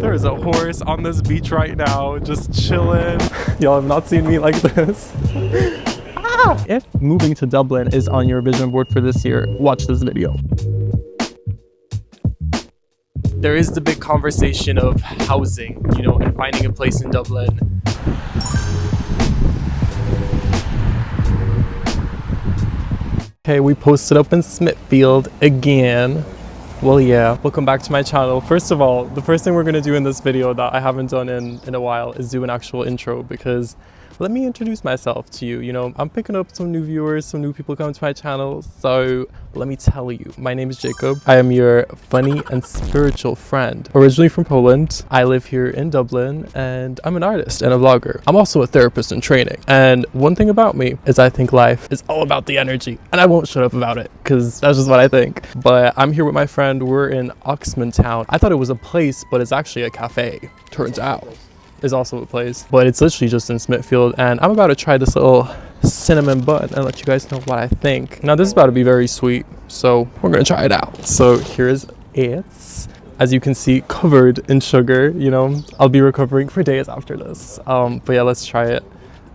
There is a horse on this beach right now, just chilling. Y'all have not seen me like this. If moving to Dublin is on your vision board for this year, watch this video. There is the big conversation of housing, you know, and finding a place in Dublin. Okay, we posted up in Smithfield again. Well, yeah, welcome back to my channel. First of all, the first thing we're gonna do in this video that I haven't done in a while is do an actual intro, because let me introduce myself to you. You know, I'm picking up some new viewers, some new people coming to my channel. So let me tell you, my name is Jacob. I am your funny and spiritual friend. Originally from Poland, I live here in Dublin, and I'm an artist and a vlogger. I'm also a therapist in training. And one thing about me is I think life is all about the energy, and I won't shut up about it because that's just what I think. But I'm here with my friend. We're in Oxman Town. I thought it was a place, but it's actually a cafe. Turns out is also a place, but it's literally just in Smithfield, and I'm about to try this little cinnamon bun and let you guys know what I think. Now this is about to be very sweet, so we're gonna try it out. So here's it. As you can see, covered in sugar. You know, I'll be recovering for days after this. But yeah, let's try it.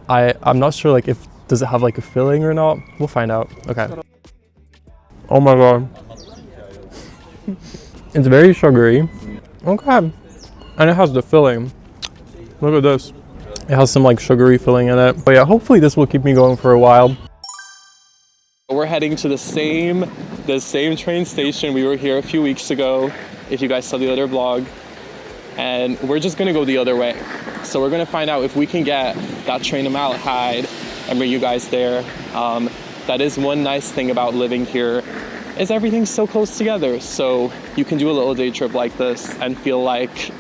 I'm not sure, like, if does it have like a filling or not. We'll find out. Okay. Oh my god. It's very sugary. Okay. And it has the filling. Look at this. It has some like sugary filling in it. But yeah, hopefully this will keep me going for a while. We're heading to the same train station. We were here a few weeks ago, if you guys saw the other vlog. And we're just gonna go the other way. So we're gonna find out if we can get that train to Malahide and bring you guys there. That is one nice thing about living here, is everything's so close together. So you can do a little day trip like this and feel like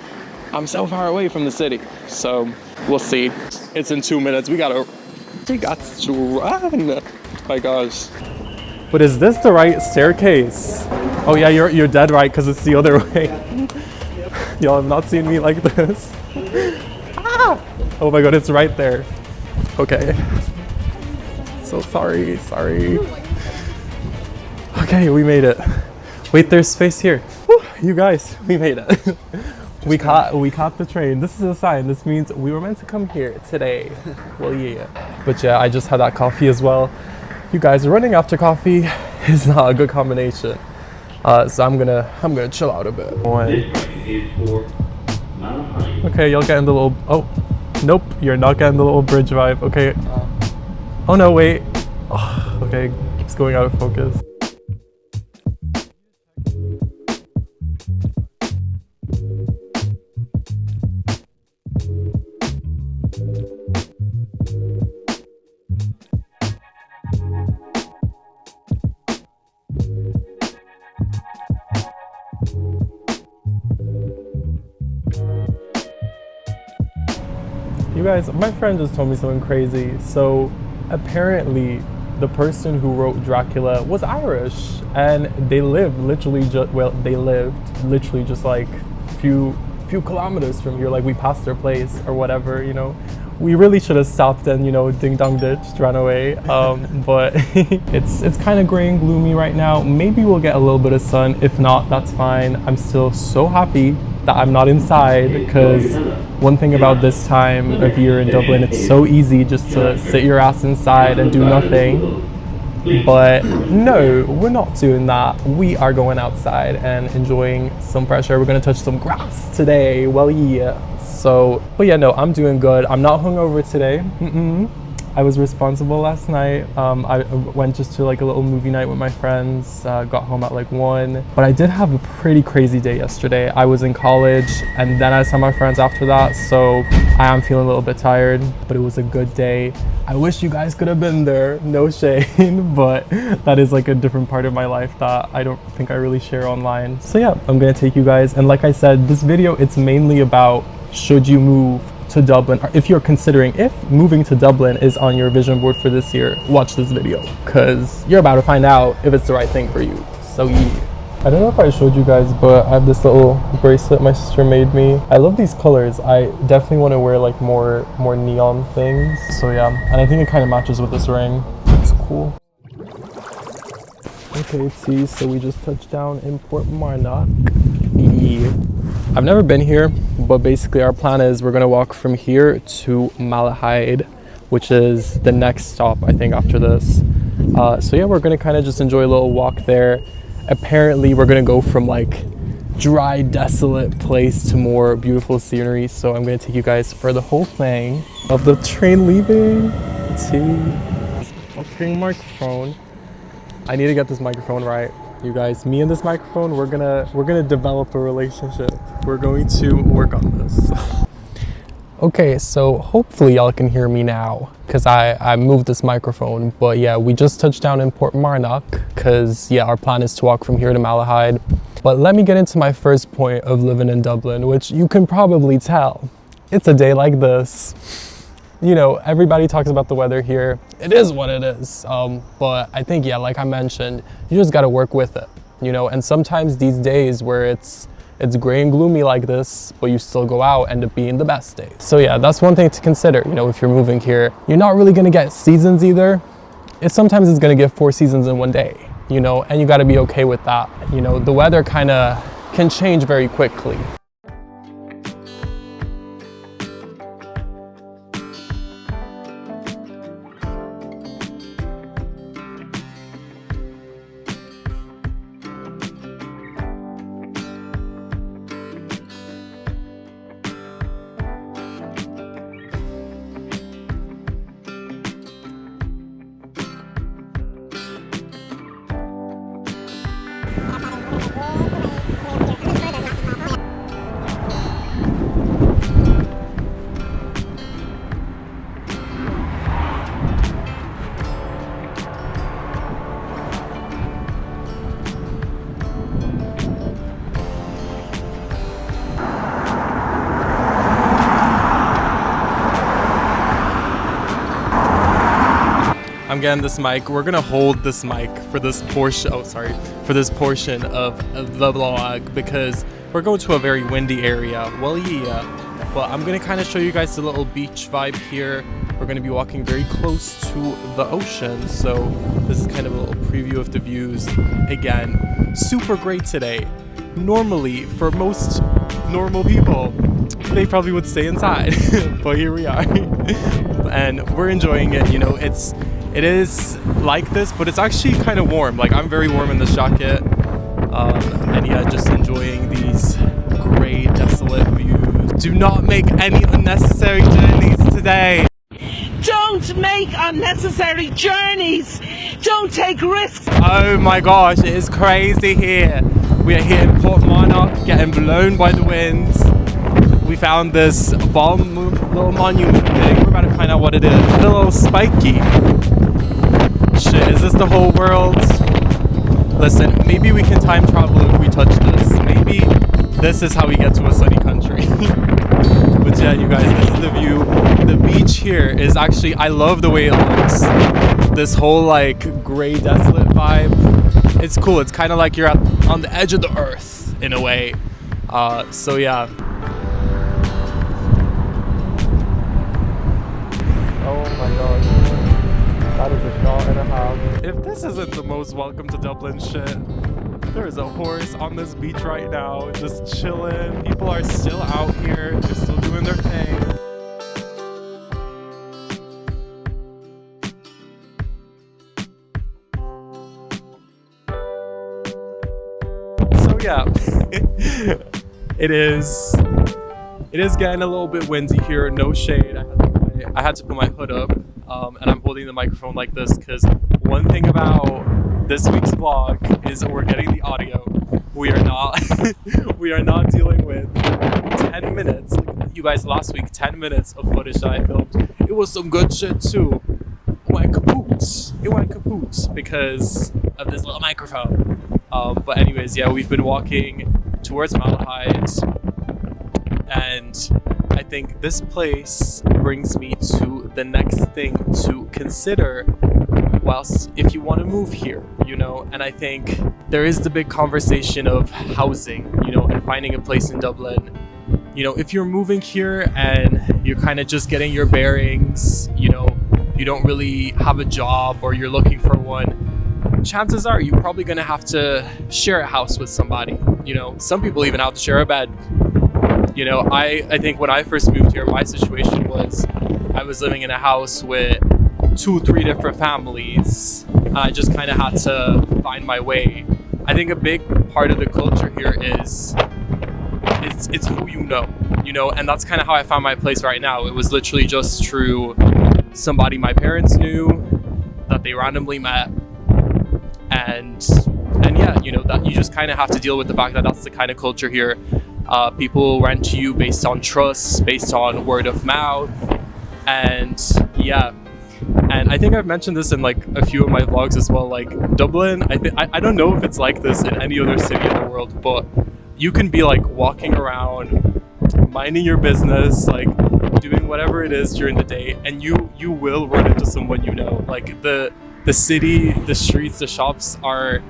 I'm so far away from the city. So we'll see. It's in 2 minutes. We got to run. My gosh. But is this the right staircase? Oh yeah, you're dead right, because it's the other way. Y'all have not seen me like this. Oh my god, it's right there. Okay. So sorry. Okay, we made it. Wait, there's space here. Whew, you guys, we made it. We caught the train. This is a sign. This means we were meant to come here today. Well, yeah. But yeah, I just had that coffee as well. You guys, running after coffee is not a good combination. So I'm gonna chill out a bit. Okay, y'all getting the little, oh, nope, you're not getting the little bridge vibe. Okay. Oh no, wait. Oh, okay, keeps going out of focus. You guys, my friend just told me something crazy. So apparently the person who wrote Dracula was Irish, and they lived literally just like few kilometers from here. Like, we passed their place or whatever, you know. We really should have stopped and, you know, ding dong ditched, ran away. But it's kind of gray and gloomy right now. Maybe we'll get a little bit of sun. If not, that's fine. I'm still so happy that I'm not inside, because one thing about this time of year in Dublin, it's so easy just to sit your ass inside and do nothing. But no, we're not doing that. We are going outside and enjoying some fresh air. We're gonna touch some grass today. Well, yeah. So, but yeah, no, I'm doing good. I'm not hungover today. I was responsible last night. I went just to like a little movie night with my friends, got home at like 1. But I did have a pretty crazy day yesterday. I was in college, and then I saw my friends after that, so I am feeling a little bit tired, but it was a good day. I wish you guys could have been there, no shame, but that is like a different part of my life that I don't think I really share online. So yeah, I'm gonna take you guys, and like I said, this video, it's mainly about, should you move to Dublin, or if you're considering if moving to Dublin is on your vision board for this year, watch this video, because you're about to find out if it's the right thing for you. So yeah. I don't know if I showed you guys, but I have this little bracelet my sister made me. I love these colors. I definitely want to wear like more neon things. So yeah, and I think it kind of matches with this ring. It's cool. Okay, see, so we just touched down in Portmarnock. Yeah. I've never been here. but basically our plan is we're gonna walk from here to Malahide, which is the next stop, I think, after this. So yeah, we're gonna kind of just enjoy a little walk there. Apparently we're gonna go from like dry, desolate place to more beautiful scenery. So I'm gonna take you guys for the whole thing of the train leaving. Fucking microphone. I need to get this microphone right, you guys. Me and this microphone, we're gonna develop a relationship. We're going to work on this. Okay, so hopefully y'all can hear me now because I moved this microphone. But yeah, we just touched down in Portmarnock because yeah, our plan is to walk from here to Malahide. But let me get into my first point of living in Dublin, which you can probably tell. It's a day like this. You know, everybody talks about the weather here. It is what it is. But I think, yeah, like I mentioned, you just gotta work with it, you know? And sometimes these days where it's gray and gloomy like this, but you still go out, end up being the best day. So yeah, that's one thing to consider. You know, if you're moving here, you're not really gonna get seasons either. Sometimes it's gonna get 4 seasons in one day, you know, and you gotta be okay with that. You know, the weather kinda can change very quickly. I'm getting this mic. We're gonna hold this mic for this portion. For this portion of the vlog because we're going to a very windy area. Well, yeah, but I'm gonna kind of show you guys a little beach vibe here. We're gonna be walking very close to the ocean, so this is kind of a little preview of the views. Again, super great today. Normally, for most normal people, they probably would stay inside, but here we are, and we're enjoying it. You know, it is like this, but it's actually kind of warm. Like, I'm very warm in this jacket. And yeah, just enjoying these gray, desolate views. Do not make any unnecessary journeys today. Don't make unnecessary journeys. Don't take risks. Oh my gosh, it is crazy here. We are here in Portmarnock, getting blown by the winds. We found this bomb little monument thing. We're about to find out what it is. It's a little spiky. Shit, is this the whole world? Listen, maybe we can time travel if we touch this. Maybe this is how we get to a sunny country. But yeah, you guys, this is the view. The beach here is actually, I love the way it looks. This whole like gray, desolate vibe. It's cool. It's kind of like you're on the edge of the earth in a way. So yeah. Oh my god. That is a shot and a half. If this isn't the most welcome to Dublin shit, there is a horse on this beach right now, just chilling. People are still out here, they're still doing their thing. So yeah, it is getting a little bit windy here, no shade. I had to put my hood up, and I'm holding the microphone like this because one thing about this week's vlog is we're getting the audio. We are not we are not dealing with 10 minutes, like you guys last week, 10 minutes of footage that I filmed. It was some good shit too. It went kaput because of this little microphone. But anyways, yeah, we've been walking towards Malahide, and I think this place brings me to the next thing to consider whilst if you want to move here, you know. And I think there is the big conversation of housing, you know, and finding a place in Dublin. You know, if you're moving here and you're kind of just getting your bearings, you know, you don't really have a job or you're looking for one, chances are you're probably going to have to share a house with somebody. You know, some people even have to share a bed. You know, I think when I first moved here, my situation was I was living in a house with 2-3 different families. I just kind of had to find my way. I think a big part of the culture here is it's who you know, and that's kind of how I found my place right now. It was literally just through somebody my parents knew that they randomly met, and yeah, you know, that you just kind of have to deal with the fact that that's the kind of culture here. People rent to you based on trust, based on word of mouth, and yeah. And I think I've mentioned this in like a few of my vlogs as well. Like Dublin, I don't know if it's like this in any other city in the world, but you can be like walking around, minding your business, like doing whatever it is during the day, and you will run into someone you know. Like the city, the streets, the shops are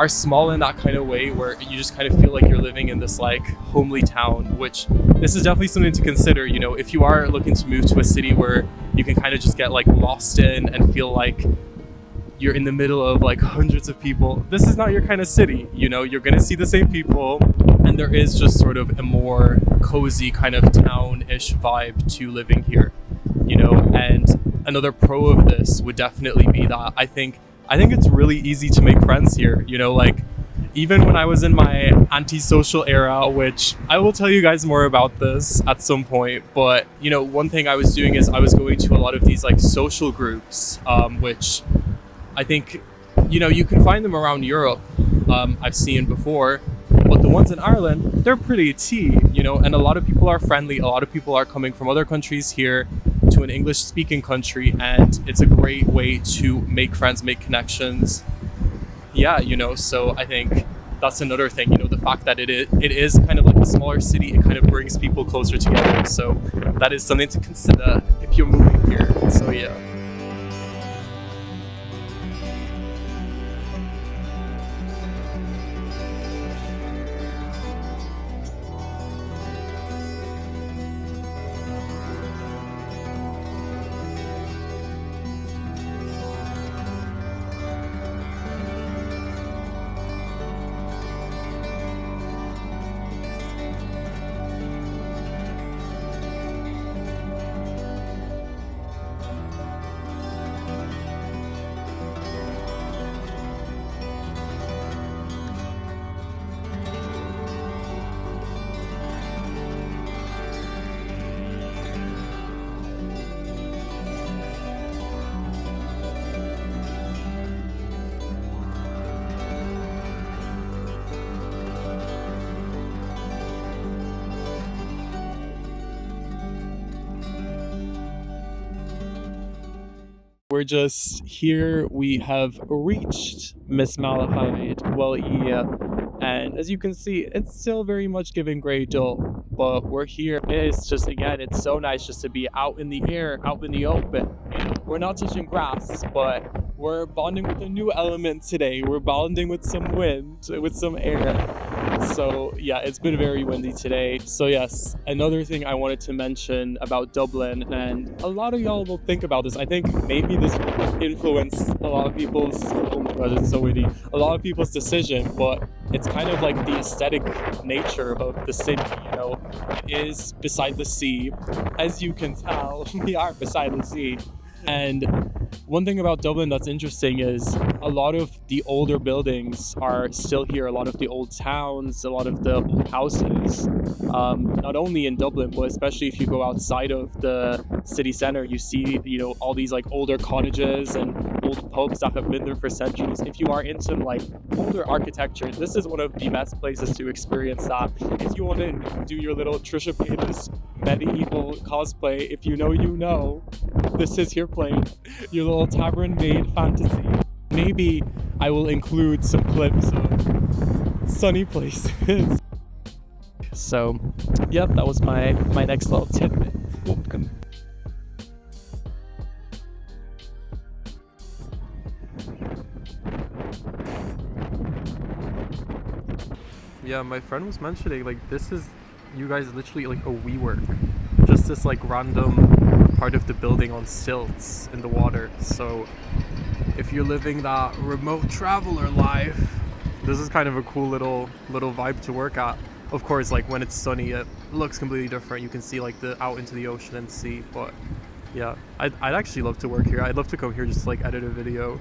small in that kind of way where you just kind of feel like you're living in this like homely town, which this is definitely something to consider. You know, if you are looking to move to a city where you can kind of just get like lost in and feel like you're in the middle of like hundreds of people, this is not your kind of city. You know, you're gonna see the same people, and there is just sort of a more cozy kind of town-ish vibe to living here, you know. And another pro of this would definitely be that I think it's really easy to make friends here. You know, like even when I was in my antisocial era, which I will tell you guys more about this at some point, but you know, one thing I was doing is I was going to a lot of these like social groups, which I think, you know, you can find them around Europe. I've seen before, but the ones in Ireland, they're pretty tea, you know, and a lot of people are friendly. A lot of people are coming from other countries here to an English speaking country, and it's a great way to make friends, make connections. Yeah, you know, so I think that's another thing, you know, the fact that it is kind of like a smaller city, it kind of brings people closer together. So that is something to consider if you're moving here. So yeah. We're just here. We have reached Miss Malahide, well, Yeahh, and as you can see, it's still very much giving grey dull, but we're here. It's just, again, it's so nice just to be out in the air, out in the open. We're not touching grass, but we're bonding with a new element today. We're bonding with some wind, with some air. So yeah, it's been very windy today. So yes, another thing I wanted to mention about Dublin, and a lot of y'all will think about this. I think maybe this will influence a lot of people's, oh my god, it's so windy, a lot of people's decision, but it's kind of like the aesthetic nature of the city, you know. It is beside the sea. As you can tell, we are beside the sea. And one thing about Dublin that's interesting is a lot of the older buildings are still here. A lot of the old towns, a lot of the old houses, not only in Dublin, but especially if you go outside of the city center, you see, you know, all these like older cottages and old pubs that have been there for centuries. If you are into like older architecture, this is one of the best places to experience that. If you want to do your little Trisha Paytas medieval cosplay, if you know, this is your place, your little tavern maid fantasy. Maybe I will include some clips of sunny places. So, yep, that was my next little tidbit. Welcome. Yeah, my friend was mentioning, like, this is, you guys, literally like a WeWork. Just this like random part of the building on stilts in the water. So if you're living that remote traveler life, this is kind of a cool little vibe to work at. of course, like when it's sunny, it looks completely different. You can see like the out into the ocean and sea. But yeah, I'd actually love to work here. I'd love to come here just to like edit a video.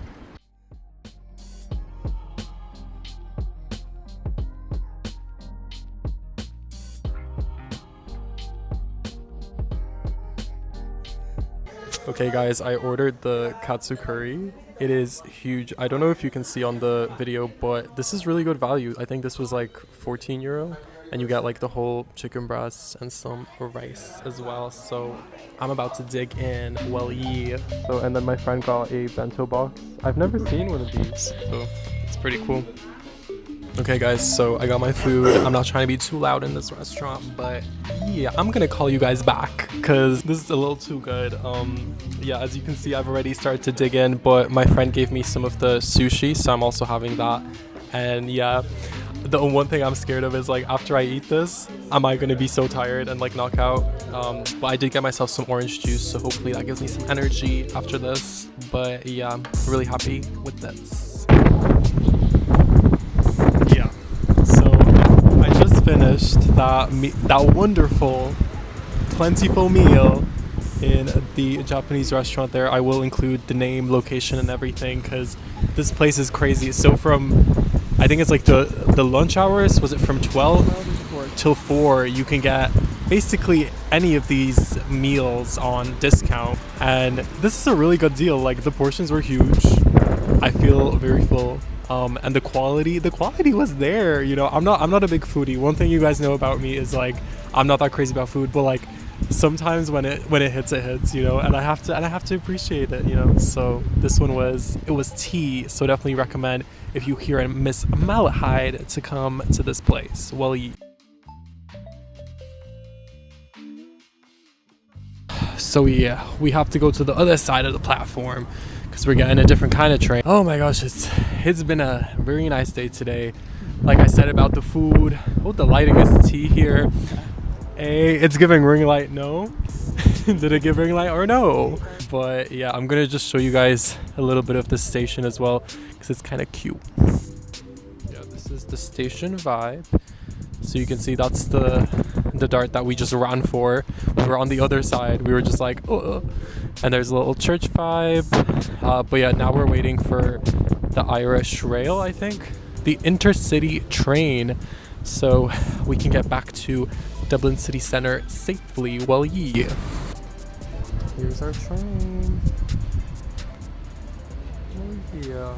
Okay guys, I ordered the katsu curry. It is huge. I don't know if you can see on the video, but this is really good value. I think this was like 14 euro, and you get like the whole chicken breast and some rice as well. So I'm about to dig in. Well, yeah. So, and then my friend got a bento box. I've never seen one of these, so it's pretty cool. Okay guys, so I got my food. I'm not trying to be too loud in this restaurant, but yeah, I'm gonna call you guys back because this is a little too good. Yeah, as you can see, I've already started to dig in, but my friend gave me some of the sushi, so I'm also having that. And yeah, the one thing I'm scared of is like after I eat this, am I gonna be so tired and like knock out? But I did get myself some orange juice, so hopefully that gives me some energy after this. But yeah, I'm really happy with this. Finished that wonderful plentiful meal in the Japanese restaurant there. I will include the name, location and everything because this place is crazy. So from, I think it's like the lunch hours, was it from 12 till 4, you can get basically any of these meals on discount, and this is a really good deal. Like the portions were huge. I feel very full. And the quality was there. You know, I'm not a big foodie. One thing you guys know about me is like I'm not that crazy about food, but like sometimes when it hits, you know, and I have to appreciate it, you know. So this one was tea, so definitely recommend if you hear Miss Malahide to come to this place. Well, so yeah, we have to go to the other side of the platform because we're getting a different kind of train. Oh my gosh, it's been a very nice day today. Like I said about the food, oh, the lighting is tea here. It's giving ring light. No. Did it give ring light or no? But yeah, I'm gonna just show you guys a little bit of the station as well because it's kind of cute. Yeah, this is the station vibe. So you can see that's the dart that we just ran for. When we're on the other side, we were just like, oh. And there's a little church vibe. But yeah, now we're waiting for the Irish Rail, I think. The intercity train. So we can get back to Dublin city centre safely. Well, yeah. Here's our train. Oh, yeah.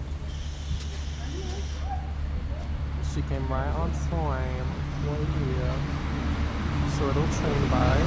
She came right on time. Well, yeah. So it'll train by.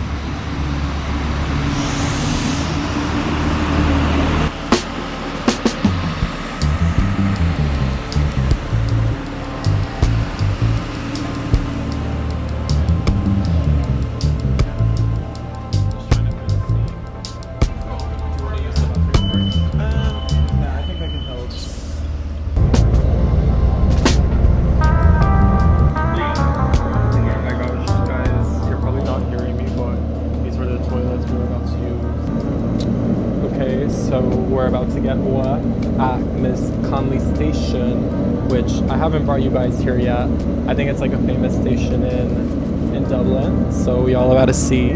We're about to get off at Miss Conley Station, which I haven't brought you guys here yet. I think it's like a famous station in Dublin, so we all about to see.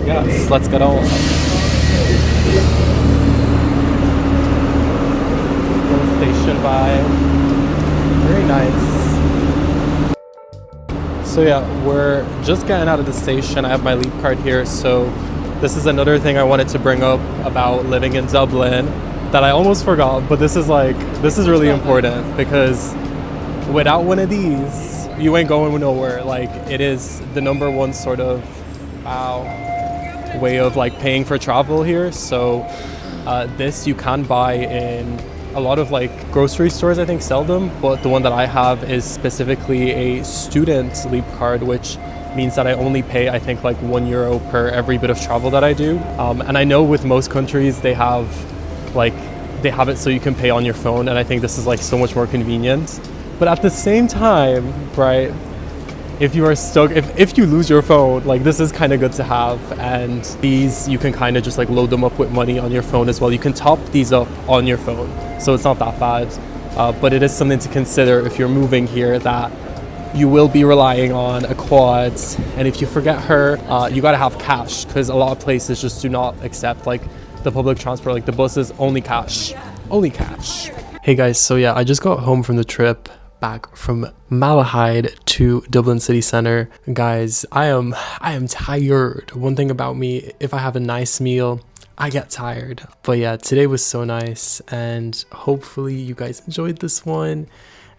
Yes, let's get on. Little station vibe, very nice. So yeah, we're just getting out of the station. I have my leap card here, so this is another thing I wanted to bring up about living in Dublin that I almost forgot, but this is really important because without one of these, you ain't going nowhere. Like it is the #1 sort of way of like paying for travel here. So this you can buy in a lot of like grocery stores, I think sell them, but the one that I have is specifically a student leap card, which means that I only pay, I think, like €1 per every bit of travel that I do. And I know with most countries they have it so you can pay on your phone, and I think this is like so much more convenient. But at the same time, right, if you are stuck, if you lose your phone, like this is kind of good to have. And these, you can kind of just like load them up with money on your phone as well. You can top these up on your phone, so it's not that bad. But it is something to consider if you're moving here, that you will be relying on a quad, and if you forget her, you gotta have cash, because a lot of places just do not accept like the public transport, like the buses, only cash. Hey guys, so yeah, I just got home from the trip back from Malahide to Dublin city center. Guys, I am tired. One thing about me, if I have a nice meal, I get tired. But yeah, today was so nice, and hopefully you guys enjoyed this one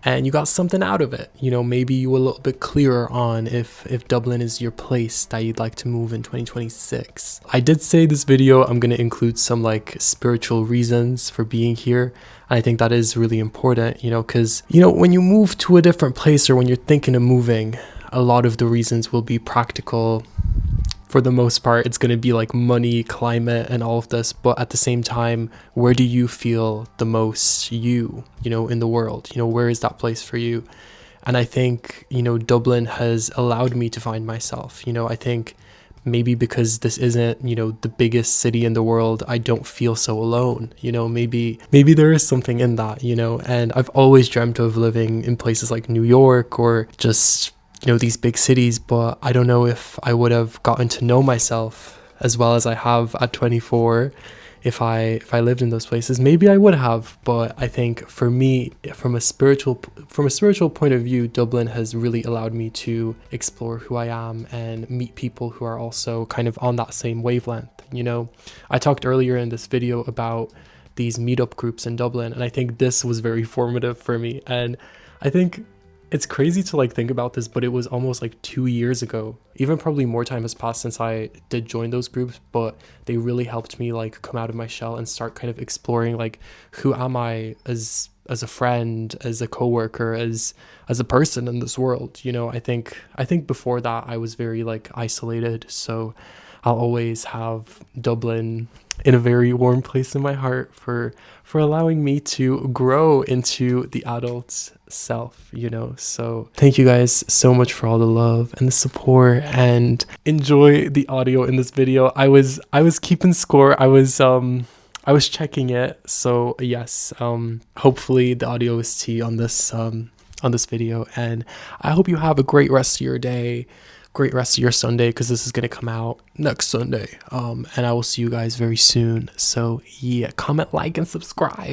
and you got something out of it. You know, maybe you were a little bit clearer on if Dublin is your place that you'd like to move in 2026. I did say this video I'm going to include some like spiritual reasons for being here. I think that is really important, you know, because, you know, when you move to a different place or when you're thinking of moving, a lot of the reasons will be practical. For the most part, it's going to be like money, climate, and all of this. But at the same time, where do you feel the most you know, in the world? You know, where is that place for you? And I think, you know, Dublin has allowed me to find myself. You know, I think maybe because this isn't, you know, the biggest city in the world, I don't feel so alone. You know, maybe there is something in that, you know. And I've always dreamt of living in places like New York or just, you know, these big cities, but I don't know if I would have gotten to know myself as well as I have at 24 if I lived in those places. Maybe I would have, but I think for me, from a spiritual point of view, Dublin has really allowed me to explore who I am and meet people who are also kind of on that same wavelength. You know, I talked earlier in this video about these meetup groups in Dublin, and I think this was very formative for me. And I think it's crazy to like think about this, but it was almost like 2 years ago. Even probably more time has passed since I did join those groups, but they really helped me like come out of my shell and start kind of exploring like, who am I as a friend, as a coworker, as a person in this world. You know, I think before that I was very like isolated, so I'll always have Dublin in a very warm place in my heart for allowing me to grow into the adult self, you know. So thank you guys so much for all the love and the support, and enjoy the audio in this video. I was keeping score. I was checking it. So yes, hopefully the audio is T on this video, and I hope you have a great rest of your day, great rest of your Sunday, because this is going to come out next Sunday, and I will see you guys very soon. So yeah, comment, like, and subscribe.